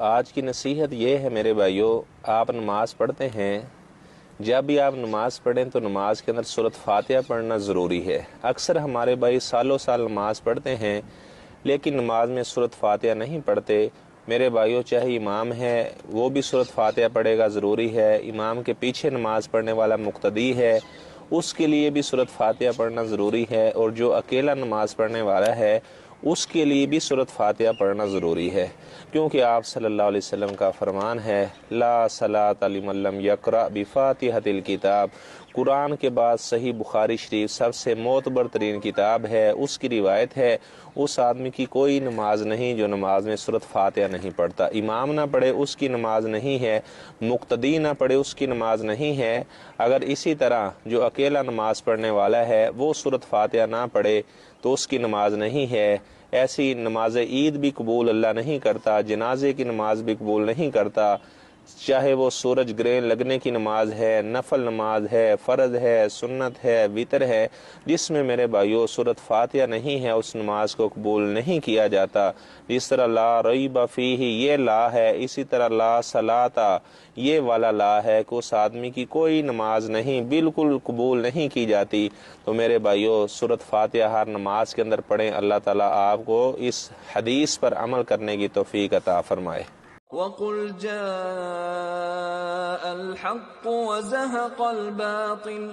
آج کی نصیحت یہ ہے میرے بھائیوں، آپ نماز پڑھتے ہیں، جب بھی آپ نماز پڑھیں تو نماز کے اندر سورۃ فاتحہ پڑھنا ضروری ہے۔ اکثر ہمارے بھائی سالوں سال نماز پڑھتے ہیں لیکن نماز میں سورۃ فاتحہ نہیں پڑھتے۔ میرے بھائیوں، چاہے امام ہے وہ بھی سورۃ فاتحہ پڑھے گا، ضروری ہے۔ امام کے پیچھے نماز پڑھنے والا مقتدی ہے، اس کے لیے بھی سورۃ فاتحہ پڑھنا ضروری ہے، اور جو اکیلا نماز پڑھنے والا ہے اس کے لیے بھی سورۃ فاتحہ پڑھنا ضروری ہے، کیونکہ آپ صلی اللہ علیہ وسلم کا فرمان ہے لا صلاۃ لمن لم یقرأ بفاتحۃ الکتاب۔ قرآن کے بعد صحیح بخاری شریف سب سے معتبر ترین کتاب ہے، اس کی روایت ہے اس آدمی کی کوئی نماز نہیں جو نماز میں سورۃ فاتحہ نہیں پڑھتا۔ امام نہ پڑھے اس کی نماز نہیں ہے، مقتدی نہ پڑھے اس کی نماز نہیں ہے۔ اگر اسی طرح جو اکیلا نماز پڑھنے والا ہے وہ سورۃ فاتحہ نہ پڑھے تو اس کی نماز نہیں ہے۔ ایسی نماز عید بھی قبول اللہ نہیں کرتا، جنازے کی نماز بھی قبول نہیں کرتا، چاہے وہ سورج گرہن لگنے کی نماز ہے، نفل نماز ہے، فرض ہے، سنت ہے، وتر ہے، جس میں میرے بھائیوں سورۃ فاتحہ نہیں ہے اس نماز کو قبول نہیں کیا جاتا۔ جس طرح لا ریب فیہ یہ لا ہے، اسی طرح لا صلاۃ یہ والا لا ہے کہ اس آدمی کی کوئی نماز نہیں، بالکل قبول نہیں کی جاتی۔ تو میرے بھائیوں سورۃ فاتحہ ہر نماز کے اندر پڑھیں، اللہ تعالیٰ آپ کو اس حدیث پر عمل کرنے کی توفیق عطا فرمائے۔ وَقُلْ جَاءَ الْحَقُّ وَزَهَقَ الْبَاطِلُ